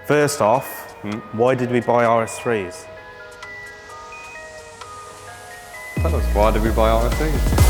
First off, why did we buy RS3s? Tell us, why did we buy RS3s?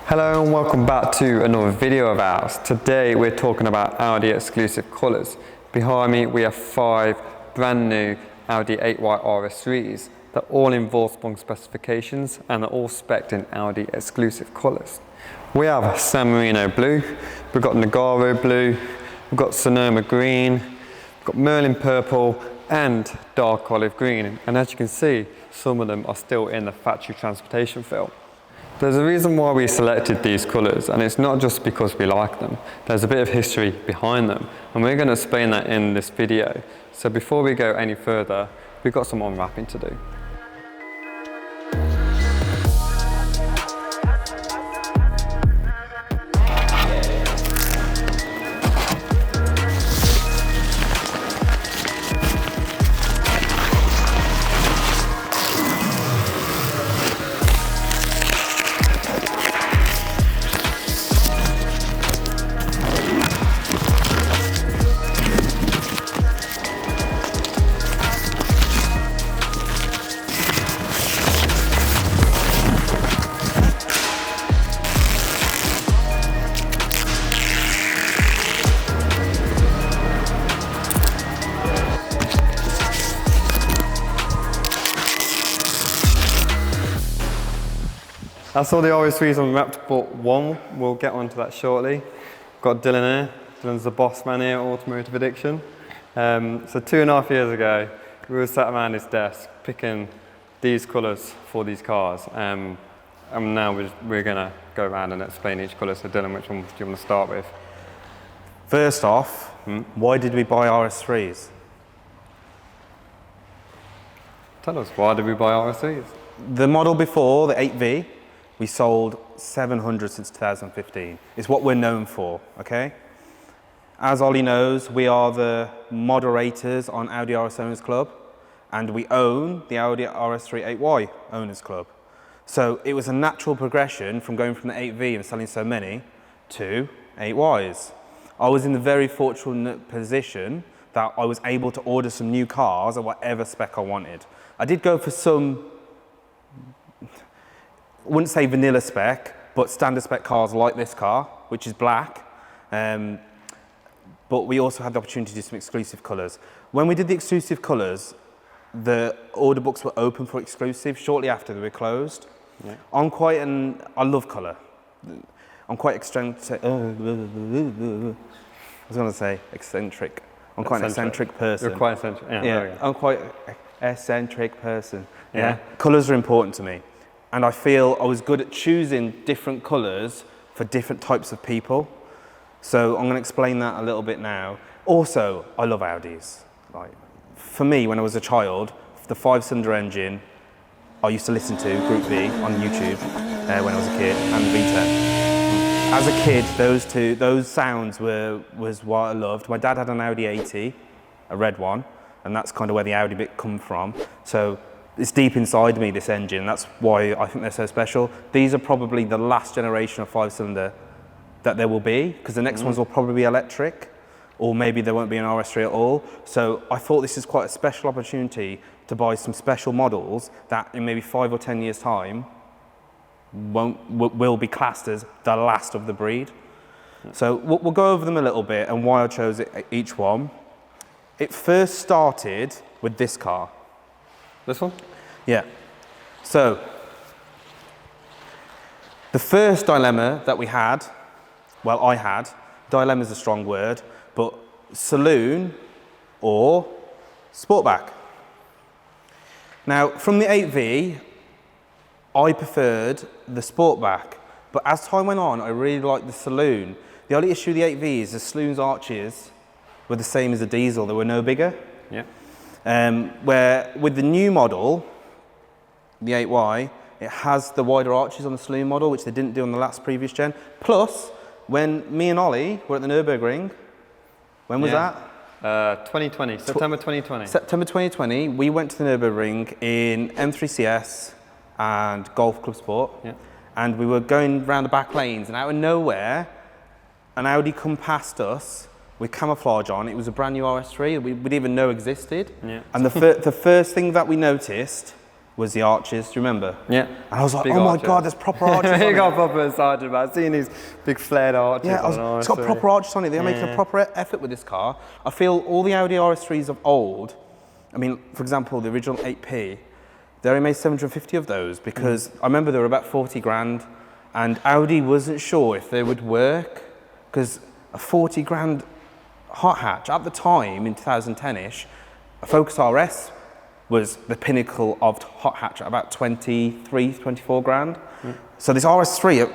Hello and welcome back to another video of ours. Today we're talking about Audi exclusive colours. Behind me we have 5 brand new Audi 8Y RS3s. They're all in Vorsprung specifications and they're all spec'd in Audi exclusive colours. We have San Marino blue, we've got Nogaro blue, we've got Sonoma green, we've got Merlin purple and dark olive green. And as you can see, some of them are still in the factory transportation film. There's a reason why we selected these colours, and it's not just because we like them. There's a bit of history behind them, and we're going to explain that in this video. So before we go any further, we've got some unwrapping to do. That's all the RS3s unwrapped but one. We'll get onto that shortly. Got Dylan here. Dylan's the boss man here at Automotive Addiction. So 2.5 years ago, we were sat around his desk picking these colours for these cars. And now we're going to go around and explain each colour. So Dylan, which one do you want to start with? First off, why did we buy RS3s? Tell us, why did we buy RS3s? The model before, the 8V, we sold 700 since 2015. It's what we're known for, okay? As Ollie knows, we are the moderators on Audi RS Owners Club, and we own the Audi RS3 8Y Owners Club. So it was a natural progression from going from the 8V and selling so many to 8Ys. I was in the very fortunate position that I was able to order some new cars at whatever spec I wanted. I did go for some, I wouldn't say vanilla spec, but standard spec cars like this car, which is black. But we also had the opportunity to do some exclusive colours. When we did the exclusive colours, the order books were open for exclusive shortly after they were closed. Yeah. I love colour. I'm quite eccentric. I was going to say eccentric. I'm quite an eccentric person. You're quite eccentric. Yeah, I'm quite an eccentric person. Yeah. Colours are important to me. And I feel I was good at choosing different colours for different types of people. So I'm going to explain that a little bit now. Also, I love Audis. Like, for me, when I was a child, the 5-cylinder engine I used to listen to, Group B, on YouTube when I was a kid, and the V10. As a kid, those sounds was what I loved. My dad had an Audi 80, a red one, and that's kind of where the Audi bit come from. So it's deep inside me, this engine. That's why I think they're so special. These are probably the last generation of 5-cylinder that there will be, because the next ones will probably be electric, or maybe there won't be an RS3 at all. So I thought this is quite a special opportunity to buy some special models that in maybe 5 or 10 years' time will be classed as the last of the breed. So we'll go over them a little bit and why I chose each one. It first started with this car. This one? Yeah. So, the first dilemma that we had, well, I had, dilemma is a strong word, but Saloon or Sportback. Now, from the 8V, I preferred the Sportback, but as time went on, I really liked the Saloon. The only issue with the 8V is the Saloon's arches were the same as the diesel, they were no bigger. Yeah. Where with the new model, the 8Y, it has the wider arches on the Saloon model, which they didn't do on the last previous gen. Plus, when me and Ollie were at the Nürburgring, when was that? 2020, September 2020. September 2020, we went to the Nürburgring in M3CS and Golf Club Sport. Yeah. And we were going around the back lanes, and out of nowhere, an Audi come past us with camouflage on. It was a brand new RS3 we didn't even know existed. Yeah. And the first thing that we noticed was the arches. Do you remember? Yeah. And I was like, Big oh arches. my God, there's proper arches on You it. got proper excited about seeing these big flared arches. Yeah, it's got proper arches on it. They're making a proper effort with this car. I feel all the Audi RS3s of old, I mean, for example, the original 8P, they only made 750 of those because I remember they were about 40 grand and Audi wasn't sure if they would work because a 40 grand hot hatch at the time in 2010-ish, a Focus RS was the pinnacle of hot hatch at about 23, 24 grand. So this RS3 at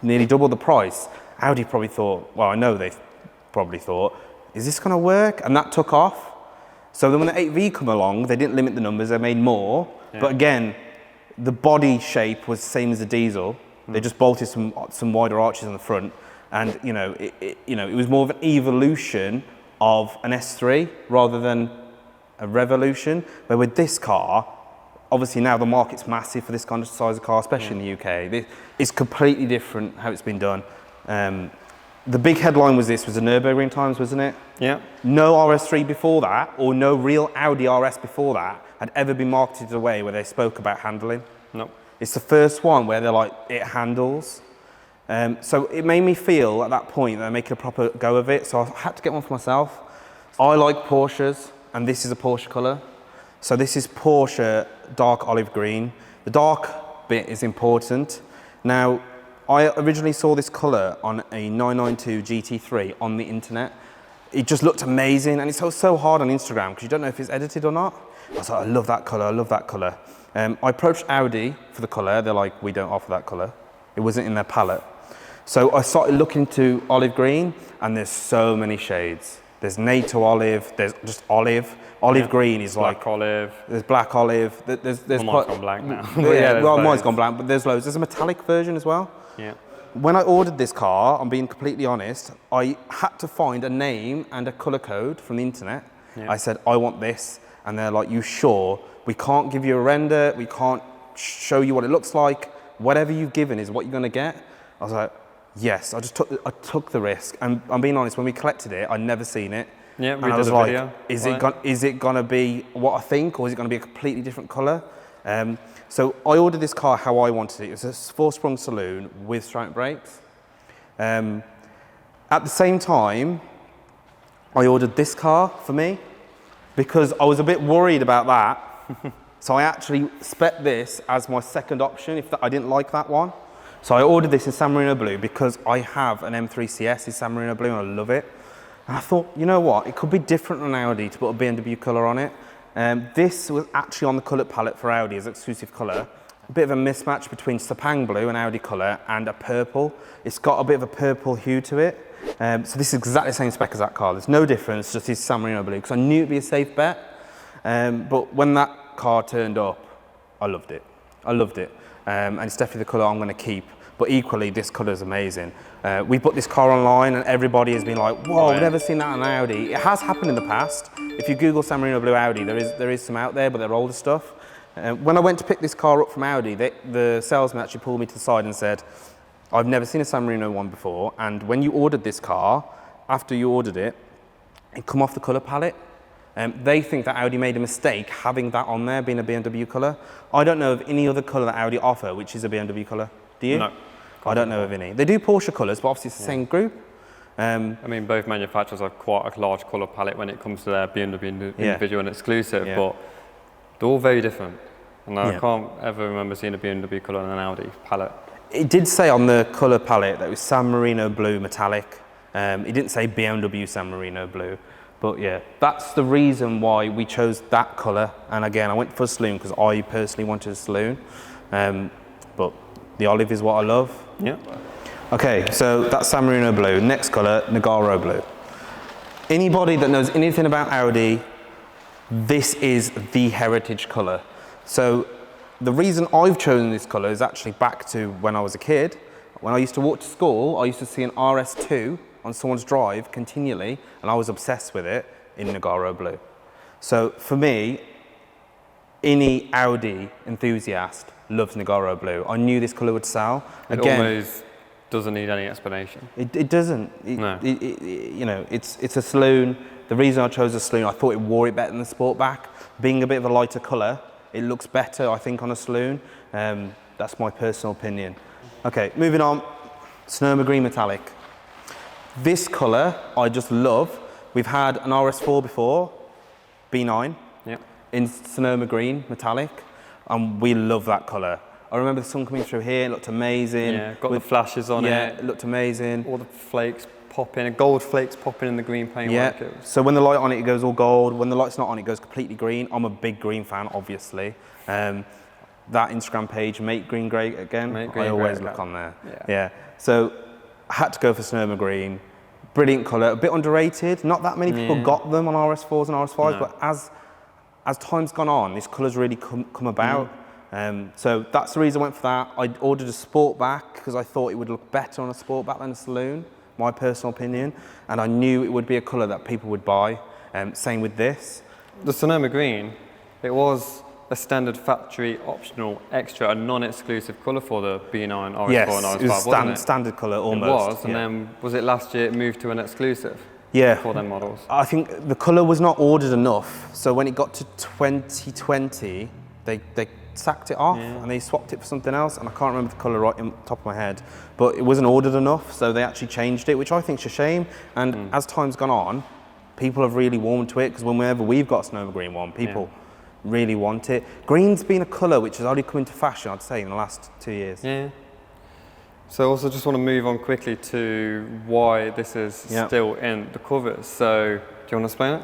nearly double the price, Audi probably thought, well, I know they probably thought, is this gonna work? And that took off. So then when the 8V come along, they didn't limit the numbers, they made more. Yeah. But again, the body shape was the same as the diesel. They just bolted some wider arches on the front. And it was more of an evolution of an S3 rather than a revolution. Where with this car, obviously now the market's massive for this kind of size of car, especially in the UK. It's completely different how it's been done. The big headline was the Nürburgring times, wasn't it? Yeah. No RS3 before that, or no real Audi RS before that, had ever been marketed a way where they spoke about handling. No. It's the first one where they're like, it handles. So it made me feel at that point they're making a proper go of it. So I had to get one for myself. I like Porsches, and this is a Porsche colour. So this is Porsche dark olive green. The dark bit is important. Now, I originally saw this colour on a 992 GT3 on the internet. It just looked amazing, and it's so hard on Instagram because you don't know if it's edited or not. I was like, I love that colour, I love that colour. I approached Audi for the colour. They're like, we don't offer that colour. It wasn't in their palette. So I started looking to olive green, and there's so many shades. There's NATO olive, there's just olive. Olive green is black like olive. There's black olive. There's mine's gone blank now. Well, mine's gone blank, but there's loads. There's a metallic version as well. Yeah. When I ordered this car, I'm being completely honest, I had to find a name and a colour code from the internet. Yeah. I said, I want this. And they're like, you sure? We can't give you a render. We can't show you what it looks like. Whatever you've given is what you're going to get. I was like, yes. I took the risk. And I'm being honest, when we collected it, I'd never seen it. Yeah, and I was like, is it going to be what I think, or is it going to be a completely different colour? So I ordered this car how I wanted it. It was a Vorsprung Saloon with stripe brakes. At the same time, I ordered this car for me because I was a bit worried about that. So I actually spec this as my second option if I didn't like that one. So I ordered this in San Marino Blue because I have an M3CS in San Marino Blue and I love it. And I thought, you know what, it could be different on Audi to put a BMW colour on it. This was actually on the colour palette for Audi as exclusive colour. A bit of a mismatch between Sepang Blue and Audi colour and a purple. It's got a bit of a purple hue to it. So this is exactly the same spec as that car. There's no difference, just this San Marino Blue, because I knew it'd be a safe bet. But when that car turned up, I loved it. I loved it. And it's definitely the colour I'm going to keep. But equally, this colour is amazing. We put this car online and everybody has been like, whoa, I've never seen that on Audi. It has happened in the past. If you Google San Marino Blue Audi, there is some out there, but they're older stuff. When I went to pick this car up from Audi, the salesman actually pulled me to the side and said, I've never seen a San Marino one before, and when you ordered this car, after you ordered it, it come off the colour palette. They think that Audi made a mistake having that on there, being a BMW colour. I don't know of any other colour that Audi offer which is a BMW colour. Do you? No. I don't know of any. They do Porsche colours, but obviously it's the same group. I mean, both manufacturers have quite a large colour palette when it comes to their BMW individual and exclusive, but they're all very different. And I can't ever remember seeing a BMW colour on an Audi palette. It did say on the colour palette that it was San Marino Blue metallic. It didn't say BMW San Marino Blue. But yeah, that's the reason why we chose that colour. And again, I went for a Saloon because I personally wanted a Saloon. But the olive is what I love. Yeah. Okay, so that's San Marino Blue. Next colour, Nogaro Blue. Anybody that knows anything about Audi, this is the heritage colour. So the reason I've chosen this colour is actually back to when I was a kid. When I used to walk to school, I used to see an RS2 on someone's drive continually, and I was obsessed with it. in Nogaro blue. So for me, any Audi enthusiast loves Nogaro blue. I knew this colour would sell. It almost doesn't need any explanation. It doesn't. No. You know, it's a Saloon. The reason I chose a Saloon, I thought it wore it better than the Sportback. Being a bit of a lighter colour, it looks better, I think, on a Saloon. That's my personal opinion. Okay, moving on. Sonoma Green Metallic. This colour, I just love. We've had an RS4 before, B9, yep, in Sonoma Green Metallic, and we love that colour. I remember the sun coming through here, it looked amazing. Yeah, got the flashes on it. Yeah, it looked amazing. All the flakes popping, gold flakes popping in the green paintwork. Yeah, so when the light on it, it goes all gold. When the light's not on, it goes completely green. I'm a big green fan, obviously. That Instagram page, Make Green Great Again, I always look on there. Yeah. So I had to go for Sonoma Green. Brilliant colour, a bit underrated. Not that many people got them on RS4s and RS5s, but as time's gone on, this colour's really come about. So that's the reason I went for that. I ordered a Sportback because I thought it would look better on a Sportback than a Saloon, my personal opinion. And I knew it would be a colour that people would buy. Same with this. The Sonoma Green, it was a standard factory optional extra, a non-exclusive colour for the B9, RS4 and RS5, wasn't it? Standard colour almost. It was, and then was it last year it moved to an exclusive? Yeah. For them models. I think the colour was not ordered enough, so when it got to 2020, they sacked it off and they swapped it for something else, and I can't remember the colour right on the top of my head, but it wasn't ordered enough, so they actually changed it, which I think is a shame. And as time's gone on, people have really warmed to it, because whenever we've got a Sonoma Green one, people really want it. Green's been a colour which has only come into fashion, I'd say, in the last 2 years. Yeah. So also just want to move on quickly to why this is still in the covers. So do you want to explain it?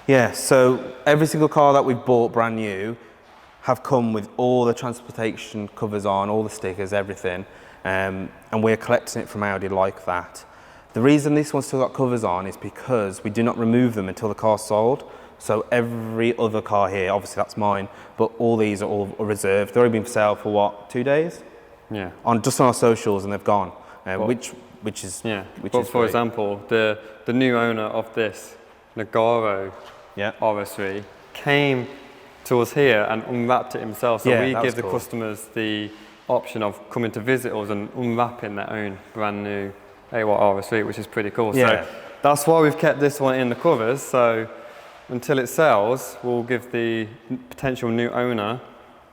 Yeah, so every single car that we've bought brand new have come with all the transportation covers on, all the stickers, everything. And we're collecting it from Audi like that. The reason this one's still got covers on is because we do not remove them until the car's sold. So every other car here, obviously that's mine, but all these are all reserved. They've already been for sale for what, 2 days? Yeah. Just on our socials, and they've gone, which is But for example, the new owner of this Nogaro RS3 came to us here and unwrapped it himself. So we give the customers the option of coming to visit us and unwrapping their own brand new A-White RS3, which is pretty cool. So that's why we've kept this one in the covers. So until it sells, we'll give the potential new owner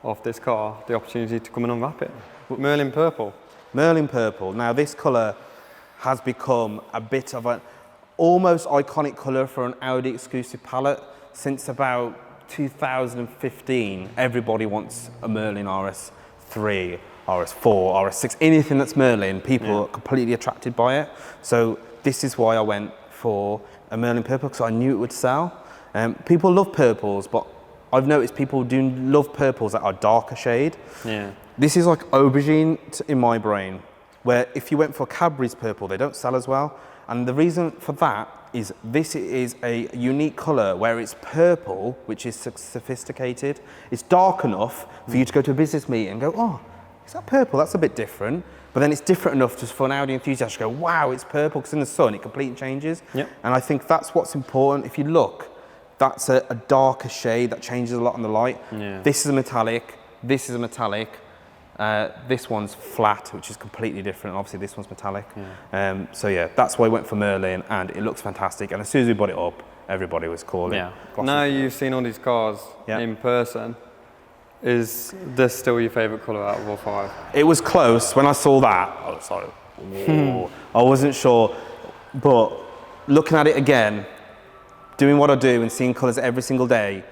of this car the opportunity to come and unwrap it. Merlin Purple. Merlin Purple. Now this colour has become a bit of an almost iconic colour for an Audi exclusive palette. Since about 2015, everybody wants a Merlin RS3, RS4, RS6, anything that's Merlin, people are completely attracted by it. So this is why I went for a Merlin Purple, because I knew it would sell. People love purples, but I've noticed people do love purples that are darker shade. Yeah. This is like aubergine in my brain, where if you went for Cadbury's purple, they don't sell as well. And the reason for that is this is a unique colour where it's purple, which is sophisticated. It's dark enough for you to go to a business meeting and go, oh, is that purple? That's a bit different. But then it's different enough just for an Audi enthusiast to go, wow, it's purple, because in the sun it completely changes. Yep. And I think that's what's important. If you look, that's a darker shade that changes a lot in the light. Yeah. This is a metallic, this is a metallic. This one's flat, which is completely different. Obviously, this one's metallic. Yeah. So yeah, that's why I went for Merlin, and it looks fantastic. And as soon as we bought it up, everybody was calling. Yeah. Now you've seen all these cars in person, is this still your favourite colour out of all five? It was close. When I saw that, I was like, whoa. I wasn't sure. But looking at it again, doing what I do and seeing colours every single day,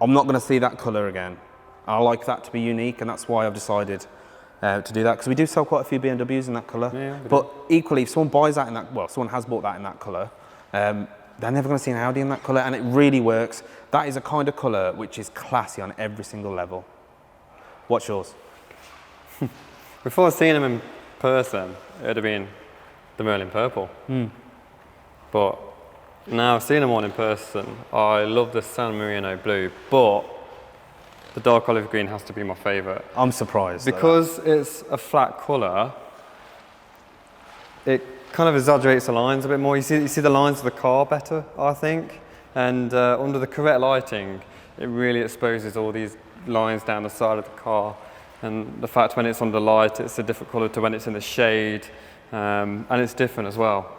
I'm not going to see that colour again. I like that to be unique, and that's why I've decided to do that, because we do sell quite a few BMWs in that colour. Yeah, but equally, if someone buys that in that, well, someone has bought that in that colour, they're never going to see an Audi in that colour, and it really works. That is a kind of colour which is classy on every single level. What's yours? Before seeing them in person, it would have been the Merlin Purple. But now seeing them all in person, I love the San Marino blue, but the dark olive green has to be my favourite. I'm surprised. Because it's a flat colour, it kind of exaggerates the lines a bit more. You see the lines of the car better, I think. And under the correct lighting, it really exposes all these lines down the side of the car. And the fact when it's under light, it's a different colour to when it's in the shade. And it's different as well.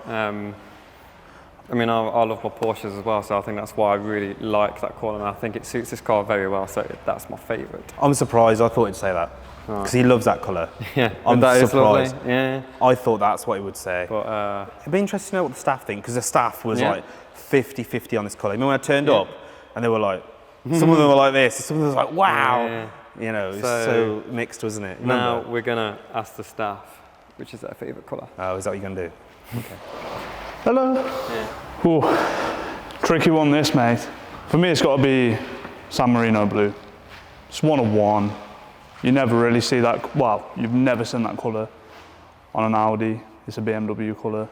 I mean, I love my Porsches as well, so I think that's why I really like that colour, and I think it suits this car very well, so that's my favourite. I'm surprised. I thought he'd say that because he loves that colour. Yeah, I'm surprised. Yeah. I thought that's what he would say. But it'd be interesting to know what the staff think, because the staff was like 50-50 on this colour. I mean, when I turned up, and they were like, some of them were like this, some of them were like, wow. Yeah. You know, it's so mixed, wasn't it? Now we're gonna ask the staff which is their favourite colour. Oh, is that what you're gonna do? Okay. Hello. Yeah. Ooh, tricky one this, mate. For me, it's got to be San Marino blue. It's one of one. You never really see that, well, you've never seen that colour on an Audi. It's a BMW colour.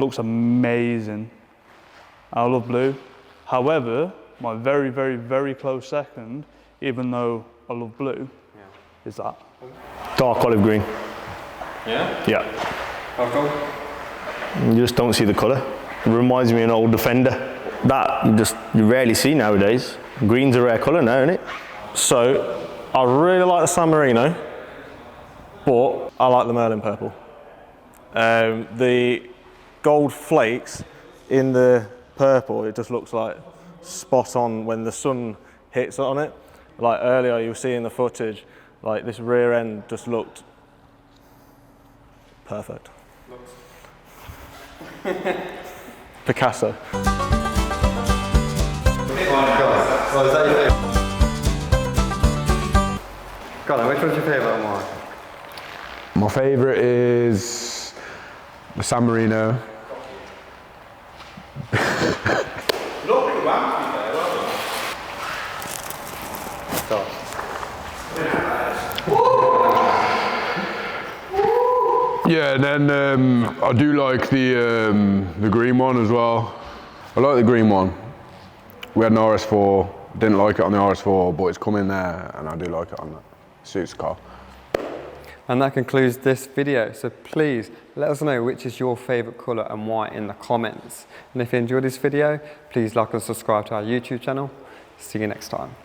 Looks amazing. I love blue. However, my very, very, very close second, even though I love blue, is that. Dark olive green. Yeah? Yeah. How come? You just don't see the colour. It reminds me of an old Defender. That you rarely see nowadays. Green's a rare colour now, isn't it? So, I really like the San Marino, but I like the Merlin purple. The gold flakes in the purple, it just looks like spot on when the sun hits on it. Like earlier you were seeing the footage, like this rear end just looked perfect. Picasso. Oh, is that your favourite? Go on, which one's your favourite and why? My favourite is the San Marino. Yeah, and then I do like the green one as well. I like the green one. We had an RS4, didn't like it on the RS4, but it's come in there and I do like it on that. Suits the car. And that concludes this video, so please let us know which is your favourite colour and why in the comments. And if you enjoyed this video, please like and subscribe to our YouTube channel. See you next time.